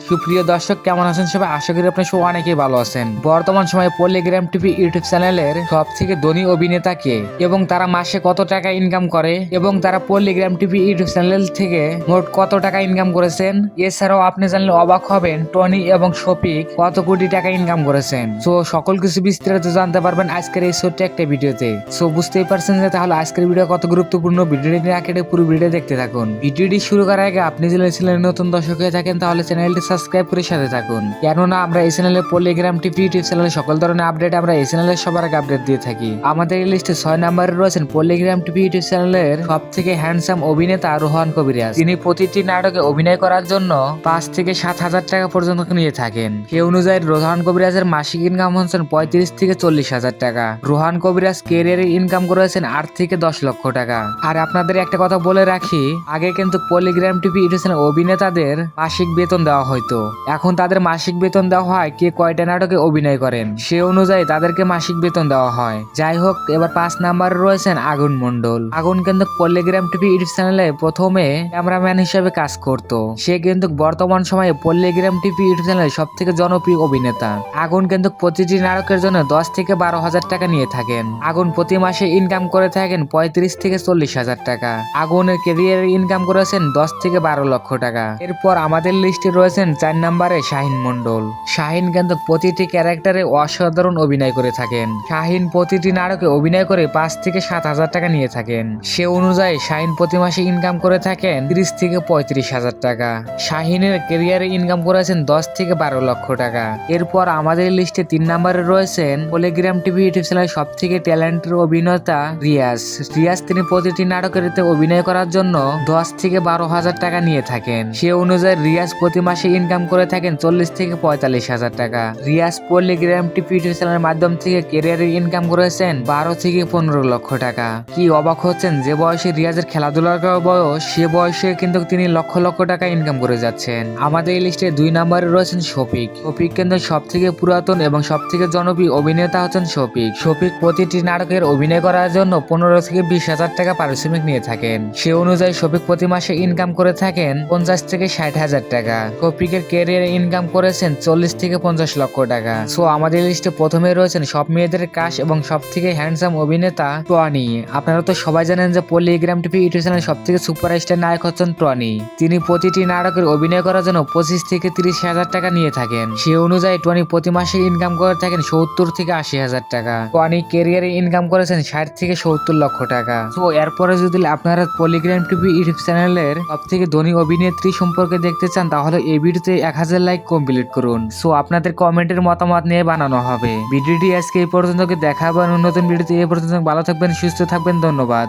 সুপ্রিয় দর্শক, কেমন আছেন সবাই? আশা করি আপনার সবাই অনেকেই ভালো আছেন। বর্তমান সময়ে পল্লিগ্রাম টিভি ইউটিউব চ্যানেলের সব থেকে ধনী অভিনেতা কে এবং তারা মাসে কত টাকা ইনকাম করে এবং তারা পল্লিগ্রাম টিভি ইউটিউব চ্যানেল থেকে মোট কত টাকা ইনকাম করেছেন, এছাড়াও আপনি জানলে অবাক হবেন টনি এবং শফিক কত কোটি টাকা ইনকাম করেছেন। সো সকল কিছু বিস্তারিত জানতে পারবেন আজকের এই ছোট্ট একটা ভিডিওতে। সো বুঝতেই পারছেন যে তাহলে আজকের ভিডিও কত গুরুত্বপূর্ণ। ভিডিওটি না কেটে পুরো ভিডিও দেখতে থাকুন। ভিডিওটি শুরু করার আগে আপনি যদি চ্যানেলের নতুন দর্শক হয়ে থাকেন তাহলে চ্যানেলটি সাবস্ক্রাইব করে সাথে থাকুন, কেননা আমরা এই চ্যানেলে পল্লিগ্রাম টিভি ইউটিউব চ্যানেলে সকল ধরনের আপডেট আমরা এই চ্যানেলে সবার আগে আপডেট দিয়ে থাকি। আমাদের এই লিস্টে 6 নম্বরে রয়েছেন পল্লিগ্রাম টিভি ইউটিউব চ্যানেলের সব থেকে হ্যান্ডসাম অভিনেতা রোহান কবিরাজ। তিনি প্রতিটি নাটকে অভিনয় করার জন্য 5 থেকে 7,000 টাকা পর্যন্ত নিয়ে থাকেন। সেই অনুযায়ী রোহান কবিরাজের মাসিক ইনকাম হচ্ছেন 35 থেকে 40,000 টাকা। রোহান কবিরাজ ক্যারিয়ারে ইনকাম করেছেন 8 থেকে 10 লক্ষ টাকা। আর আপনাদের একটা কথা বলে রাখি, আগে কিন্তু পল্লিগ্রাম টিভি ইউটিউব চ্যানেল অভিনেতাদের মাসিক বেতন দেওয়া হয়তো, এখন তাদের মাসিক বেতন দেওয়া হয় কে কয়টা নাটকে অভিনয় করেন সে অনুযায়ী তাদেরকে মাসিক বেতন দেওয়া হয়। যাই হোক, এবার 5 নম্বরে রয়েছেন আগুন মন্ডল। আগুন কিন্তু পল্লিগ্রাম টিভি ইউটিউব চ্যানেলে প্রথমে ক্যামেরাম্যান হিসেবে কাজ করত। সে কিন্তু বর্তমান সময়ে পল্লিগ্রাম টিভি ইউটিউব চ্যানেলে সব থেকে জনপ্রিয় অভিনেতা। আগুন কিন্তু প্রতিটি নাটকের জন্য 10 থেকে 12,000 টাকা নিয়ে থাকেন। আগুন প্রতি মাসে ইনকাম করে থাকেন 35 থেকে 40,000 টাকা। আগুনের ক্যারিয়ার ইনকাম করেছেন 10 থেকে 12 লক্ষ টাকা। এরপর আমাদের লিস্টে রয়েছেন 4 নম্বরে শাহিন মন্ডল। শাহিন কিন্তু প্রতিটি ক্যারেক্টারে অসাধারণ অভিনয় করে থাকেন। শাহিন প্রতিটি নাটকে অভিনয় করে 5 থেকে 7,000 টাকা নিয়ে থাকেন। সে অনুযায়ী শাহিন প্রতি মাসে ইনকাম করে থাকেন 30 থেকে 35,000 টাকা। শাহিনের ক্যারিয়ারে ইনকাম করেছেন 10 থেকে 12 লক্ষ টাকা। এরপর আমাদের লিস্টে 3 নম্বরে রয়েছেন পল্লিগ্রাম টিভি ইউটিউব চ্যানেলের সব থেকে ট্যালেন্টেড অভিনেতা রিয়াজ। তিনি প্রতিটি নাটকের অভিনয় করার জন্য 10 থেকে 12,000 টাকা নিয়ে থাকেন। সে অনুযায়ী রিয়াজ প্রতি মাসে ইনকাম করে থাকেন 40 থেকে 45,000 টাকা। রিয়াজ পল্লিগ্রাম টিভি ইউটিউব চ্যানেলের মাধ্যম থেকে ক্যারিয়ারে ইনকাম করেছেন 12 থেকে 15 লক্ষ টাকা। কি অবাক হচ্ছেন, যে বয়সে রিয়াজের খেলাধুলার বয়স সে বয়সে কিন্তু তিনি লক্ষ লক্ষ টাকা ইনকাম করে যাচ্ছেন। আমাদের এই লিস্টে 2 নম্বরে রয়েছেন শফিক। শফিক কিন্তু সব থেকে পুরাতন এবং সব থেকে জনপ্রিয় অভিনেতা হচ্ছেন শফিক। শফিক প্রতিটি নাটকের অভিনয় করার জন্য 15 থেকে 20,000 টাকা পারিশ্রমিক নিয়ে থাকেন। সে অনুযায়ী শফিক প্রতি মাসে ইনকাম করে থাকেন 50 থেকে 60,000 টাকা। শফিকের ক্যারিয়ারে ইনকাম করেছেন 40 থেকে 50 লক্ষ টাকা। সো আমাদের লিস্টে প্রথমে রয়েছেন সব মেয়েদের ক্রাশ এবং সব থেকে হ্যান্ডসাম অভিনেতা টনি। আপনারা তো সবাই জানেন যে পল্লিগ্রাম টিভি ইউটিউব চ্যানেল সব থেকে সুপারস্টার নায়ক হচ্ছেন টনি। তিনি প্রতিটি নাটকের অভিনয় করার জন্য 25 থেকে 30,000 টাকা নিয়ে থাকেন। সে অনুযায়ী টনি প্রতি মাসে ইনকাম করে থাকেন 70 থেকে 80,000 টাকা। টনি ক্যারিয়ারে ইনকাম করেছেন 60 থেকে 70 লক্ষ টাকা। তো এরপরে যদি আপনারা পল্লিগ্রাম টিভি ইউটিউব চ্যানেলের সব থেকে ধনী অভিনেত্রী সম্পর্কে দেখতে চান তাহলে এই ভিডিওতে 1000 লাইক কমপ্লিট করুন। সো আপনাদের কমেন্টের মতামত নিয়ে বানানো হবে। ভিডিওটি আজকে এই পর্যন্ত, দেখা হবে নতুন ভিডিওতে। এই পর্যন্ত ভালো থাকবেন, সুস্থ থাকবেন, ধন্যবাদ।